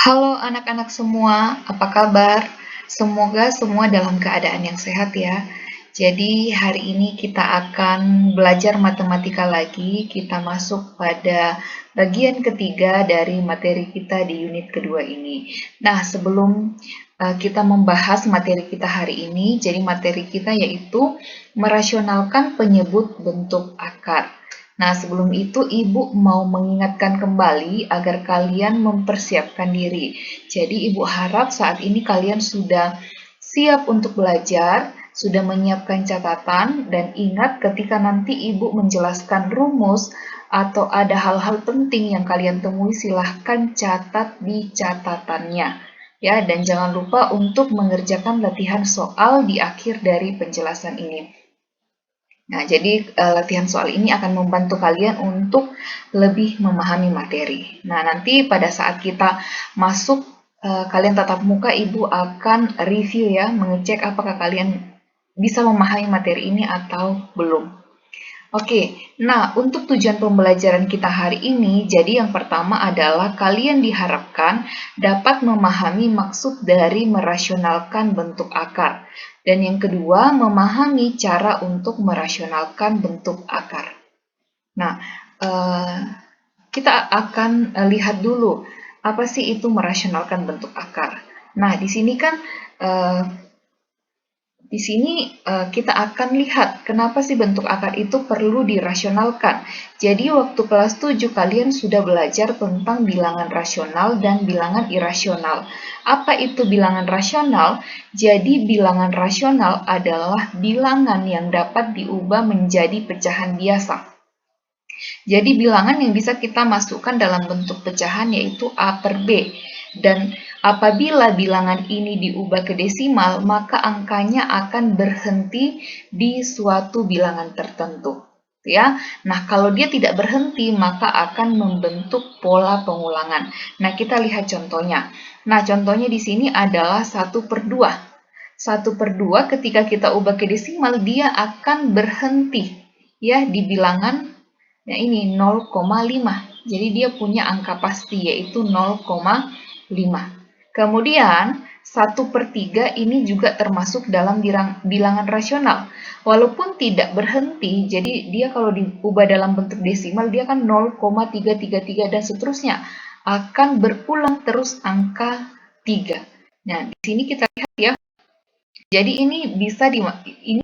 Halo anak-anak semua, apa kabar? Semoga semua dalam keadaan yang sehat ya. Jadi hari ini kita akan belajar matematika lagi. Kita masuk pada bagian ketiga dari materi kita di unit kedua ini. Nah, sebelum kita membahas materi kita hari ini, jadi materi kita yaitu merasionalkan penyebut bentuk akar. Nah, sebelum itu Ibu mau mengingatkan kembali agar kalian mempersiapkan diri. Jadi Ibu harap saat ini kalian sudah siap untuk belajar, sudah menyiapkan catatan, dan ingat ketika nanti Ibu menjelaskan rumus atau ada hal-hal penting yang kalian temui, silahkan catat di catatannya. Ya, dan jangan lupa untuk mengerjakan latihan soal di akhir dari penjelasan ini. Nah, jadi latihan soal ini akan membantu kalian untuk lebih memahami materi. Nah, nanti pada saat kita masuk kalian tatap muka, Ibu akan review ya, mengecek apakah kalian bisa memahami materi ini atau belum. Oke, nah untuk tujuan pembelajaran kita hari ini, jadi yang pertama adalah kalian diharapkan dapat memahami maksud dari merasionalkan bentuk akar. Dan yang kedua, memahami cara untuk merasionalkan bentuk akar. Nah, kita akan lihat dulu apa sih itu merasionalkan bentuk akar. Nah, di sini kan kita akan lihat kenapa sih bentuk akar itu perlu dirasionalkan. Jadi waktu kelas 7 kalian sudah belajar tentang bilangan rasional dan bilangan irasional. Apa itu bilangan rasional? Jadi bilangan rasional adalah bilangan yang dapat diubah menjadi pecahan biasa. Jadi bilangan yang bisa kita masukkan dalam bentuk pecahan yaitu A per B. Dan apabila bilangan ini diubah ke desimal, maka angkanya akan berhenti di suatu bilangan tertentu. Ya, nah kalau dia tidak berhenti, maka akan membentuk pola pengulangan. Nah, kita lihat contohnya. Nah, contohnya di sini adalah 1/2. 1/2 ketika kita ubah ke desimal, dia akan berhenti ya di bilangan. Nah, ini 0,5. Jadi dia punya angka pasti yaitu 0,5. Kemudian 1/3 ini juga termasuk dalam bilangan rasional. Walaupun tidak berhenti, jadi dia kalau diubah dalam bentuk desimal dia kan 0,333 dan seterusnya. Akan berulang terus angka 3. Nah, di sini kita lihat ya. Jadi ini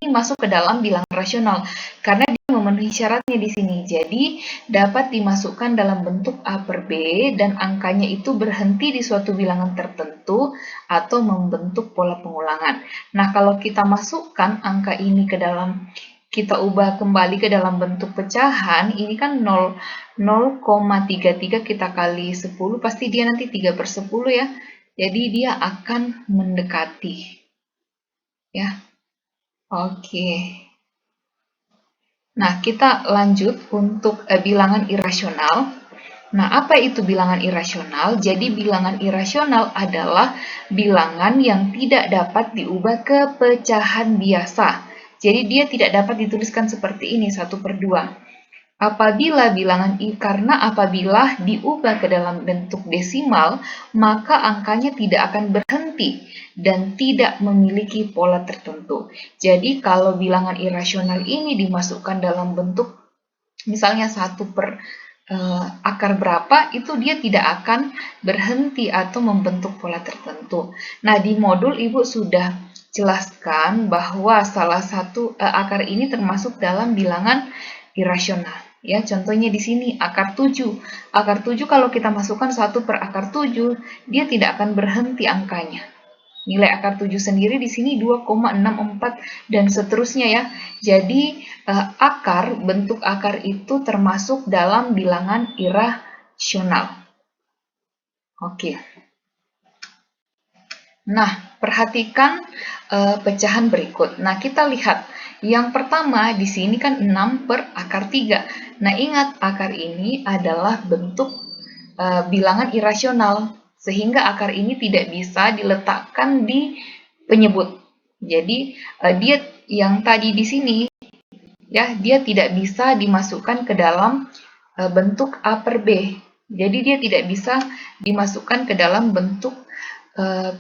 masuk ke dalam bilangan rasional karena dia memenuhi syaratnya di sini. Jadi dapat dimasukkan dalam bentuk A per B dan angkanya itu berhenti di suatu bilangan tertentu atau membentuk pola pengulangan. Nah, kalau kita masukkan angka ini ke dalam, kita ubah kembali ke dalam bentuk pecahan, ini kan 0,33 kita kali 10, pasti dia nanti 3/10 ya. Jadi dia akan mendekati. Ya, oke. Nah, kita lanjut untuk bilangan irasional. Nah, apa itu bilangan irasional? Jadi, bilangan irasional adalah bilangan yang tidak dapat diubah ke pecahan biasa. Jadi, dia tidak dapat dituliskan seperti ini, 1/2. Apabila diubah ke dalam bentuk desimal, maka angkanya tidak akan berhenti dan tidak memiliki pola tertentu. Jadi kalau bilangan irasional ini dimasukkan dalam bentuk misalnya 1 per akar berapa, itu dia tidak akan berhenti atau membentuk pola tertentu. Nah, di modul Ibu sudah jelaskan bahwa salah satu akar ini termasuk dalam bilangan irasional. Ya, contohnya di sini akar 7. Akar 7 kalau kita masukkan 1 per akar 7, dia tidak akan berhenti angkanya. Nilai akar 7 sendiri di sini 2,64 dan seterusnya ya. Jadi bentuk akar itu termasuk dalam bilangan irasional. Oke. Nah, perhatikan pecahan berikut. Nah, kita lihat. Yang pertama di sini kan 6 per akar 3. Nah, ingat akar ini adalah bentuk bilangan irasional. Sehingga akar ini tidak bisa diletakkan di penyebut. Jadi, dia yang tadi di sini, ya, dia tidak bisa dimasukkan ke dalam bentuk A per B. Jadi dia tidak bisa dimasukkan ke dalam bentuk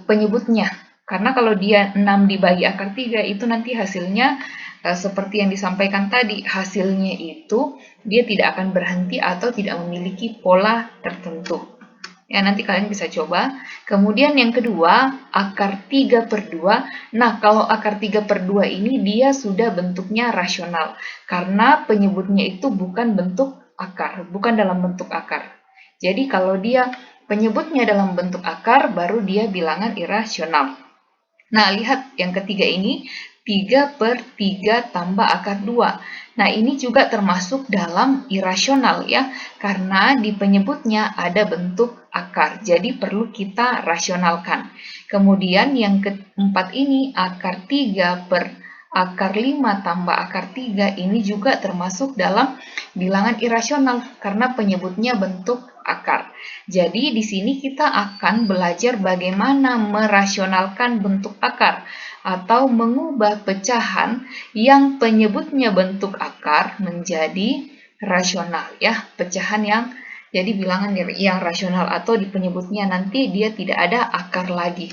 penyebutnya. Karena kalau dia 6 dibagi akar 3 itu nanti hasilnya seperti yang disampaikan tadi, hasilnya itu dia tidak akan berhenti atau tidak memiliki pola tertentu. Ya, nanti kalian bisa coba. Kemudian yang kedua, akar 3/2. Nah, kalau akar 3/2 ini dia sudah bentuknya rasional. Karena penyebutnya itu bukan bentuk akar, bukan dalam bentuk akar. Jadi kalau dia penyebutnya dalam bentuk akar, baru dia bilangan irasional. Nah, lihat yang ketiga ini, 3/3 tambah akar 2. Nah, ini juga termasuk dalam irasional ya, karena di penyebutnya ada bentuk akar, jadi perlu kita rasionalkan. Kemudian yang keempat ini, akar 3 per akar 5 tambah akar 3, ini juga termasuk dalam bilangan irasional, karena penyebutnya bentuk akar. Jadi di sini kita akan belajar bagaimana merasionalkan bentuk akar atau mengubah pecahan yang penyebutnya bentuk akar menjadi rasional ya, pecahan yang jadi bilangan yang rasional atau di penyebutnya nanti dia tidak ada akar lagi.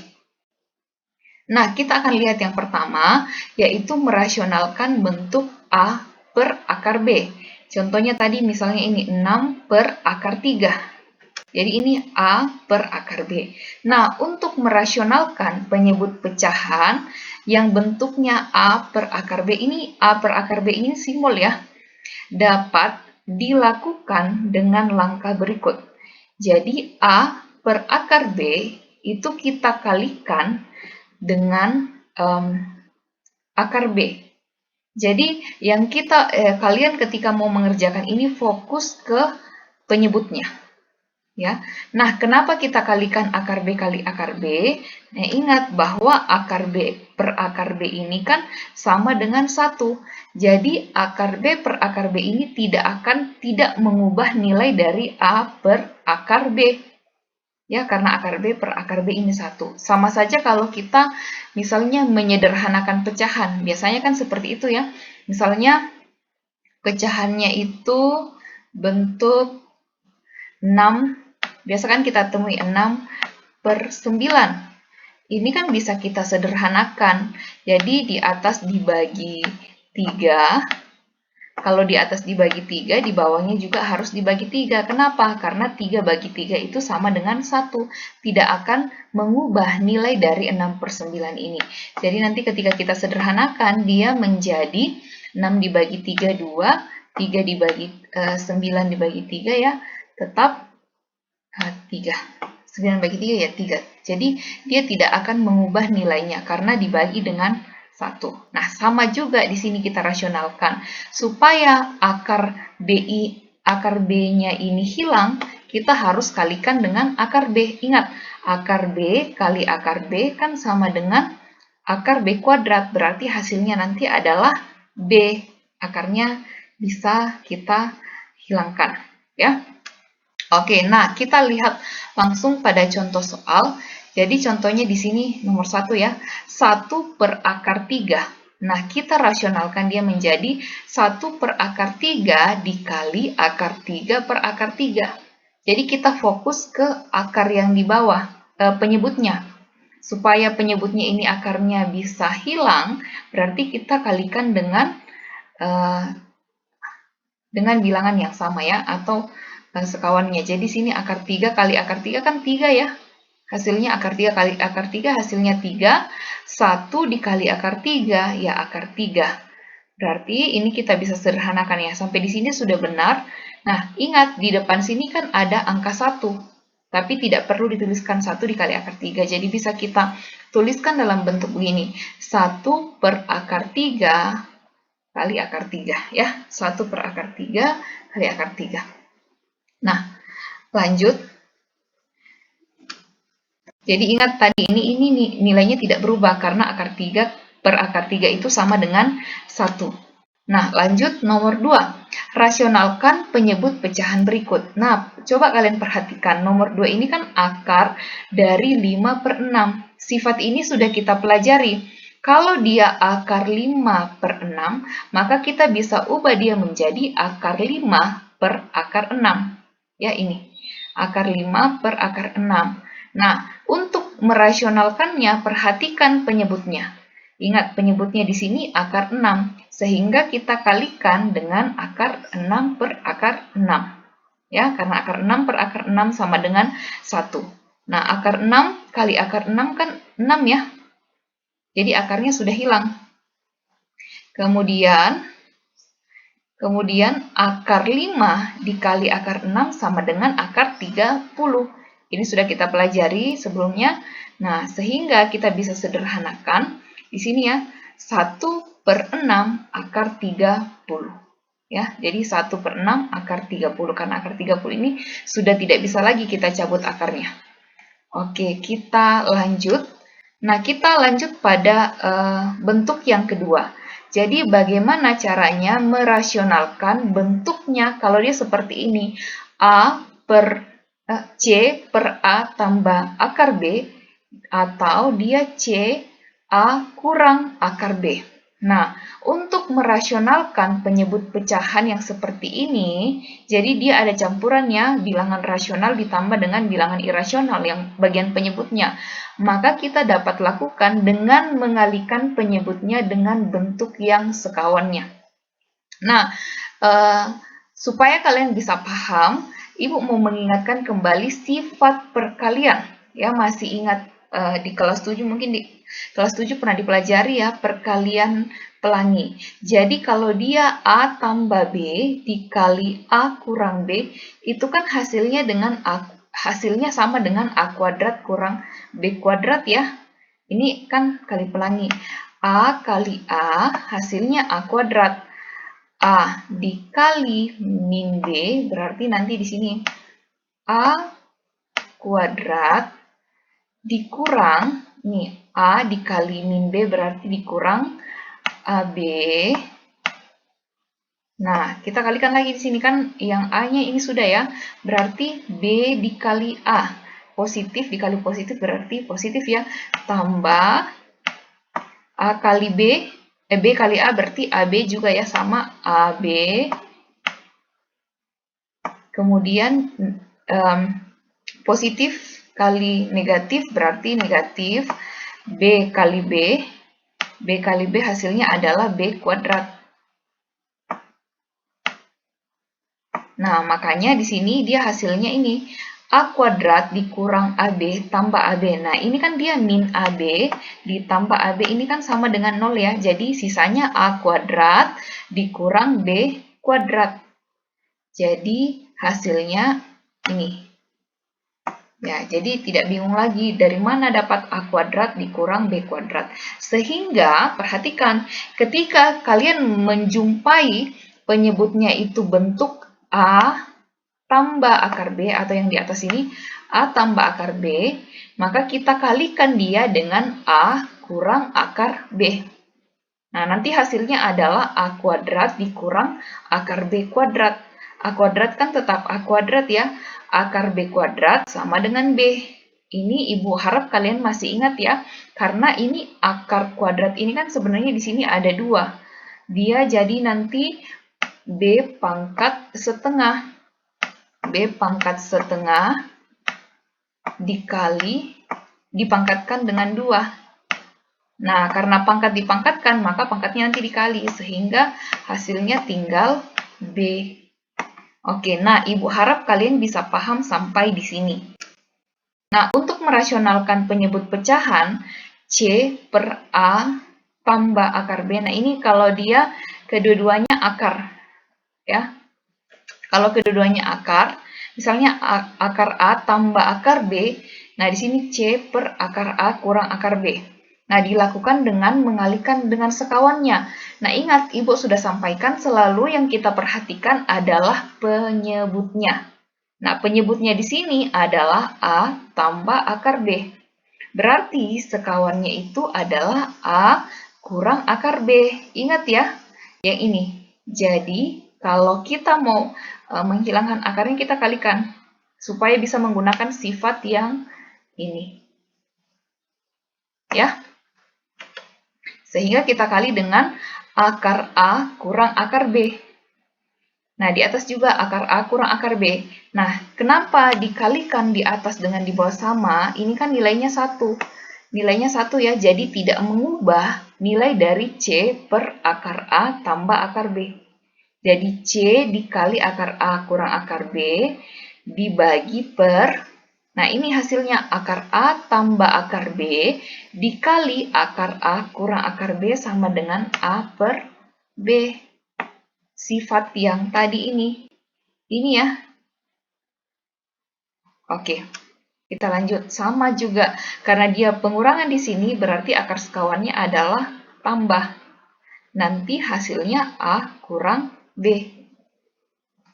Nah, kita akan lihat yang pertama, yaitu merasionalkan bentuk A per akar B. Contohnya tadi misalnya ini 6 per akar 3. Jadi ini A per akar B. Nah, untuk merasionalkan penyebut pecahan yang bentuknya A per akar B ini, A per akar B ini simbol ya, dapat dilakukan dengan langkah berikut. Jadi A per akar B itu kita kalikan dengan akar B. Jadi yang kalian ketika mau mengerjakan ini fokus ke penyebutnya. Ya. Nah, kenapa kita kalikan akar B kali akar B? Nah, ingat bahwa akar B per akar B ini kan sama dengan 1. Jadi akar B per akar B ini tidak mengubah nilai dari A per akar B. Ya, karena akar B per akar B ini 1. Sama saja kalau kita misalnya menyederhanakan pecahan. Biasanya kan seperti itu ya. Misalnya pecahannya itu bentuk 6. Biasa kan kita temui 6 per 9. Ini kan bisa kita sederhanakan. Jadi di atas dibagi 3. Kalau di atas dibagi 3, di bawahnya juga harus dibagi 3. Kenapa? Karena 3 bagi 3 itu sama dengan 1. Tidak akan mengubah nilai dari 6 per 9 ini. Jadi nanti ketika kita sederhanakan, dia menjadi 6 dibagi 3, 2. 3 dibagi 9 dibagi 3 ya. Tetap 3. 9 bagi 3 ya 3. Jadi dia tidak akan mengubah nilainya karena dibagi dengan 1. Nah, sama juga di sini kita rasionalkan. Supaya akar B-nya ini hilang, kita harus kalikan dengan akar B. Ingat, akar B kali akar B kan sama dengan akar B kuadrat. Berarti hasilnya nanti adalah B. Akarnya bisa kita hilangkan. Ya. Oke, nah kita lihat langsung pada contoh soal. Jadi contohnya di sini nomor 1 ya, 1 per akar 3. Nah, kita rasionalkan dia menjadi 1 per akar 3 dikali akar 3 per akar 3. Jadi kita fokus ke akar yang di bawah, penyebutnya. Supaya penyebutnya ini akarnya bisa hilang, berarti kita kalikan dengan bilangan yang sama ya, atau sekawannya. Jadi sini akar 3 kali akar 3 kan 3 ya. Hasilnya akar 3 kali akar 3 hasilnya 3. 1 dikali akar 3 ya akar 3. Berarti ini kita bisa sederhanakan ya. Sampai di sini sudah benar. Nah, ingat di depan sini kan ada angka 1. Tapi tidak perlu dituliskan 1 dikali akar 3. Jadi bisa kita tuliskan dalam bentuk begini. 1 per akar 3 kali akar 3 ya. 1 per akar 3 kali akar 3. Nah, lanjut. Jadi ingat tadi ini nilainya tidak berubah karena akar 3 per akar 3 itu sama dengan 1. Nah, lanjut nomor 2. Rasionalkan penyebut pecahan berikut. Nah, coba kalian perhatikan. Nomor 2 ini kan akar dari 5 per 6. Sifat ini sudah kita pelajari. Kalau dia akar 5 per 6, maka kita bisa ubah dia menjadi akar 5 per akar 6. Ya, ini. Akar 5 per akar 6. Nah, untuk merasionalkannya, perhatikan penyebutnya. Ingat, penyebutnya di sini akar 6, sehingga kita kalikan dengan akar 6 per akar 6. Ya, karena akar 6 per akar 6 sama dengan 1. Nah, akar 6 kali akar 6 kan 6 ya. Jadi akarnya sudah hilang. Kemudian akar 5 dikali akar 6 sama dengan akar 30. Ini sudah kita pelajari sebelumnya. Nah, sehingga kita bisa sederhanakan di sini ya, 1 per 6 akar 30. Ya, jadi 1 per 6 akar 30. Karena akar 30 ini sudah tidak bisa lagi kita cabut akarnya. Oke, kita lanjut. Nah, kita lanjut pada bentuk yang kedua. Jadi bagaimana caranya merasionalkan bentuknya kalau dia seperti ini. C per A tambah akar B, atau dia C A kurang akar B. Nah, untuk merasionalkan penyebut pecahan yang seperti ini, jadi dia ada campurannya bilangan rasional ditambah dengan bilangan irasional yang bagian penyebutnya. Maka kita dapat lakukan dengan mengalihkan penyebutnya dengan bentuk yang sekawannya. Nah, supaya kalian bisa paham, Ibu mau mengingatkan kembali sifat perkalian. Ya, masih ingat di kelas 7 mungkin di kelas 7 pernah dipelajari ya, perkalian pelangi. Jadi kalau dia A tambah B dikali A kurang B, itu kan hasilnya hasilnya sama dengan A kuadrat kurang B kuadrat ya. Ini kan kali pelangi. A kali A hasilnya A kuadrat. A dikali min B berarti nanti di sini A kuadrat dikurang, nih, A dikali min B berarti dikurang AB. Nah, kita kalikan lagi di sini kan yang A-nya ini sudah ya. Berarti B dikali A. Positif dikali positif berarti positif ya. Tambah A kali B. B kali A berarti AB juga ya, sama AB. Kemudian positif kali negatif berarti negatif. B kali B. B kali B hasilnya adalah B kuadrat. Nah, makanya di sini dia hasilnya ini. A kuadrat dikurang AB tambah AB. Nah, ini kan dia min AB ditambah AB ini kan sama dengan 0 ya. Jadi sisanya A kuadrat dikurang B kuadrat. Jadi hasilnya ini. Ya, jadi tidak bingung lagi dari mana dapat A kuadrat dikurang B kuadrat. Sehingga, perhatikan, ketika kalian menjumpai penyebutnya itu bentuk A tambah akar B, atau yang di atas ini, A tambah akar B, maka kita kalikan dia dengan A kurang akar B. Nah, nanti hasilnya adalah A kuadrat dikurang akar B kuadrat. A kuadrat kan tetap A kuadrat ya. Akar B kuadrat sama dengan B. Ini Ibu harap kalian masih ingat ya. Karena ini akar kuadrat ini kan sebenarnya di sini ada 2. Dia jadi nanti B pangkat setengah. B pangkat setengah dikali dipangkatkan dengan 2. Nah, karena pangkat dipangkatkan, maka pangkatnya nanti dikali, sehingga hasilnya tinggal B. Oke, nah Ibu harap kalian bisa paham sampai di sini. Nah, untuk merasionalkan penyebut pecahan, C per A tambah akar B. Nah, ini kalau dia kedua-duanya akar. Ya. Kalau kedua-duanya akar, misalnya akar A tambah akar B, nah di sini C per akar A kurang akar B. Nah, dilakukan dengan mengalihkan dengan sekawannya. Nah, ingat, Ibu sudah sampaikan selalu yang kita perhatikan adalah penyebutnya. Nah, penyebutnya di sini adalah A tambah akar B. Berarti sekawannya itu adalah A kurang akar B. Ingat ya, yang ini. Jadi, kalau kita mau menghilangkan akarnya, kita kalikan. Supaya bisa menggunakan sifat yang ini. Ya. Sehingga kita kali dengan akar A kurang akar B. Nah, di atas juga akar A kurang akar B. Nah, kenapa dikalikan di atas dengan di bawah sama? Ini kan nilainya 1. Nilainya 1 ya, jadi tidak mengubah nilai dari C per akar A tambah akar B. Jadi C dikali akar A kurang akar B dibagi per, nah ini hasilnya akar A tambah akar B dikali akar A kurang akar B sama dengan A per B. Sifat yang tadi ini ya. Oke, kita lanjut. Sama juga, karena dia pengurangan di sini berarti akar sekawannya adalah tambah. Nanti hasilnya A kurang B.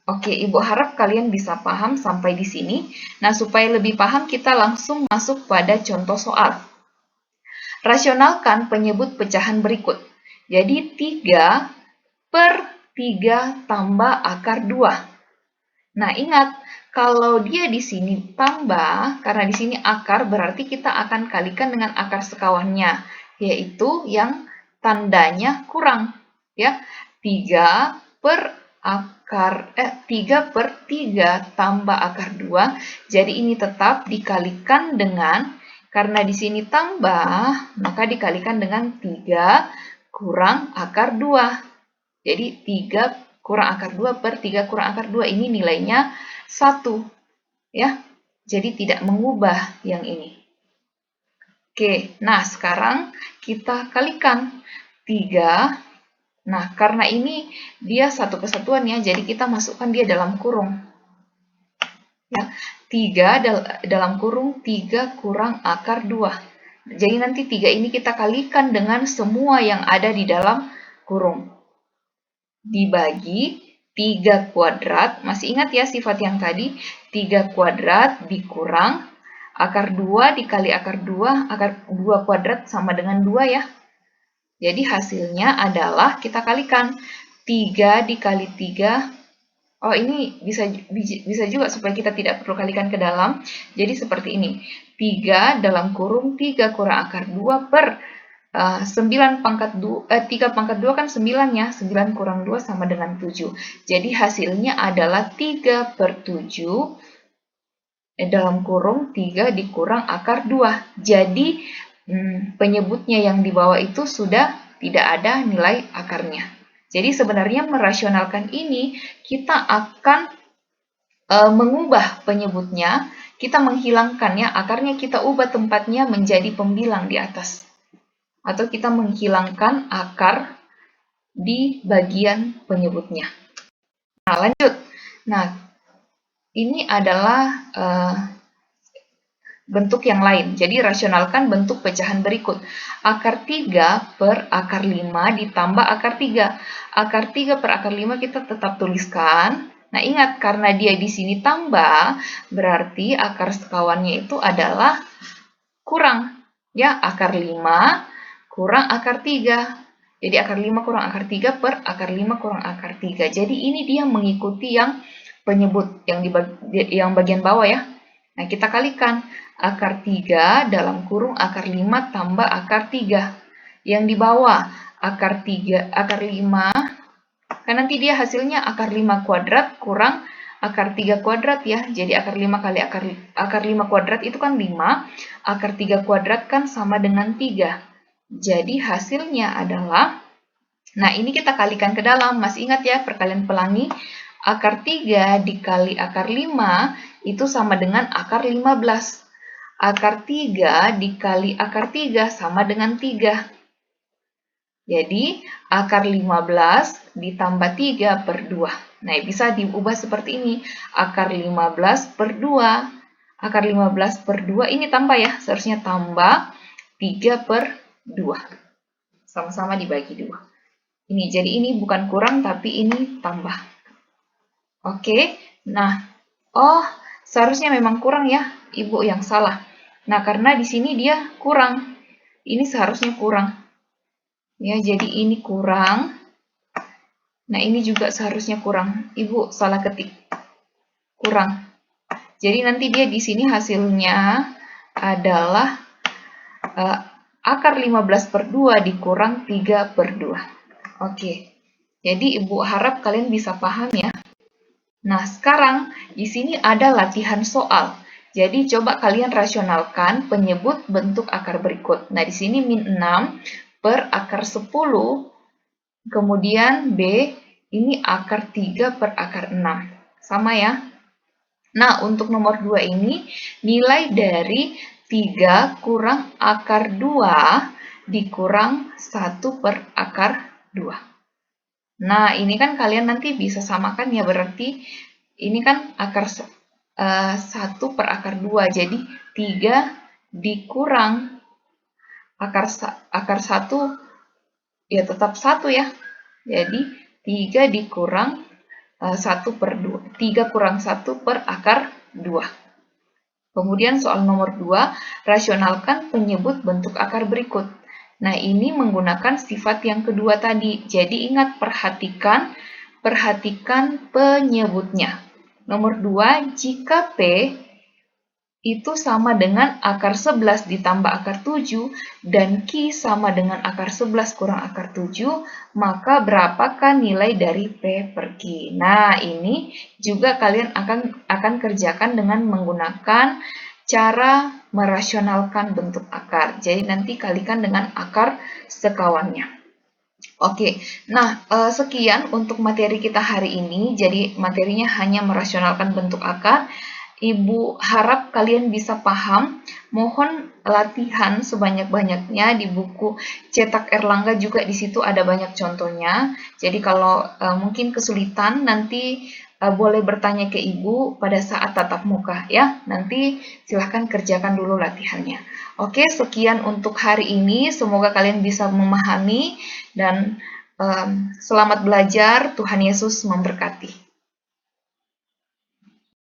Oke, Ibu harap kalian bisa paham sampai di sini. Nah, supaya lebih paham, kita langsung masuk pada contoh soal. Rasionalkan penyebut pecahan berikut. Jadi, 3 per 3 tambah akar 2. Nah, ingat, kalau dia di sini tambah, karena di sini akar, berarti kita akan kalikan dengan akar sekawannya, yaitu yang tandanya kurang. Ya, 3 per 3 tambah akar 2, jadi ini tetap dikalikan dengan, karena di sini tambah, maka dikalikan dengan 3 kurang akar 2. Jadi 3 kurang akar 2 per 3 kurang akar 2, ini nilainya 1. Ya, jadi tidak mengubah yang ini. Oke, nah sekarang kita kalikan 3. Nah, karena ini dia satu kesatuan ya, jadi kita masukkan dia dalam kurung. Ya, 3 dalam kurung 3 kurang akar 2. Jadi nanti 3 ini kita kalikan dengan semua yang ada di dalam kurung. Dibagi 3 kuadrat, masih ingat ya sifat yang tadi, 3 kuadrat dikurang akar 2 dikali akar 2, akar 2 kuadrat sama dengan 2 ya. Jadi hasilnya adalah kita kalikan 3 dikali 3. Oh, ini bisa juga supaya kita tidak perlu kalikan ke dalam. Jadi seperti ini. 3 dalam kurung 3 kurang akar 2 per 9 pangkat 2, 3 pangkat 2 kan 9 ya. 9 kurang 2 sama dengan 7. Jadi hasilnya adalah 3 per 7 dalam kurung 3 dikurang akar 2. Jadi penyebutnya yang di bawah itu sudah tidak ada nilai akarnya. Jadi sebenarnya merasionalkan ini kita akan mengubah penyebutnya, kita menghilangkannya, akarnya kita ubah tempatnya menjadi pembilang di atas. Atau kita menghilangkan akar di bagian penyebutnya. Nah, lanjut. Nah, ini adalah bentuk yang lain. Jadi rasionalkan bentuk pecahan berikut. Akar 3 per akar 5 ditambah akar 3. Akar 3 per akar 5 kita tetap tuliskan. Nah, ingat karena dia di sini tambah, berarti akar sekawannya itu adalah kurang. Ya, akar 5 kurang akar 3. Jadi akar 5 kurang akar 3 per akar 5 kurang akar 3. Jadi ini dia mengikuti yang penyebut yang bagian bawah ya. Nah, kita kalikan akar 3 dalam kurung akar 5 tambah akar 3. Yang di bawah akar 5, kan nanti dia hasilnya akar 5 kuadrat kurang akar 3 kuadrat ya. Jadi akar 5 kali akar 5 kuadrat itu kan 5, akar 3 kuadrat kan sama dengan 3. Jadi hasilnya adalah, nah ini kita kalikan ke dalam, masih ingat ya perkalian pelangi, akar 3 dikali akar 5 itu sama dengan akar 15. Akar 3 dikali akar 3 sama dengan 3. Jadi, akar 15 ditambah 3 per 2. Nah, bisa diubah seperti ini. Akar 15 per 2. Akar 15 per 2 ini tambah ya, seharusnya tambah 3 per 2. Sama-sama dibagi 2. Jadi ini bukan kurang, tapi ini tambah. Oke, nah, seharusnya memang kurang ya, Ibu yang salah. Nah, karena di sini dia kurang. Ini seharusnya kurang. Ya, jadi ini kurang. Nah, ini juga seharusnya kurang. Ibu salah ketik. Kurang. Jadi nanti dia di sini hasilnya adalah akar 15 per 2 dikurang 3 per 2. Oke. Jadi Ibu harap kalian bisa paham ya. Nah, sekarang di sini ada latihan soal. Jadi coba kalian rasionalkan penyebut bentuk akar berikut. Nah, di sini min 6 per akar 10, kemudian B ini akar 3 per akar 6. Sama ya? Nah, untuk nomor 2 ini nilai dari 3 kurang akar 2 dikurang 1 per akar 2. Nah, ini kan kalian nanti bisa samakan ya, berarti ini kan akar 1 per akar 2, jadi 3 dikurang akar 1, ya tetap 1 ya. Jadi 3 dikurang 1 per 2, 3 kurang 1 per akar 2. Kemudian soal nomor 2, rasionalkan penyebut bentuk akar berikut. Nah, ini menggunakan sifat yang kedua tadi. Jadi ingat, perhatikan penyebutnya. Nomor 2, jika P itu sama dengan akar 11 ditambah akar 7 dan Q sama dengan akar 11 kurang akar 7, maka berapakah nilai dari P per Q? Nah, ini juga kalian akan kerjakan dengan menggunakan cara merasionalkan bentuk akar. Jadi nanti kalikan dengan akar sekawannya. Oke, nah sekian untuk materi kita hari ini. Jadi materinya hanya merasionalkan bentuk akar. Ibu harap kalian bisa paham. Mohon latihan sebanyak-banyaknya di buku Cetak Erlangga, juga di situ ada banyak contohnya. Jadi kalau mungkin kesulitan nanti boleh bertanya ke ibu pada saat tatap muka ya. Nanti silahkan kerjakan dulu latihannya. Oke, sekian untuk hari ini. Semoga kalian bisa memahami dan selamat belajar. Tuhan Yesus memberkati.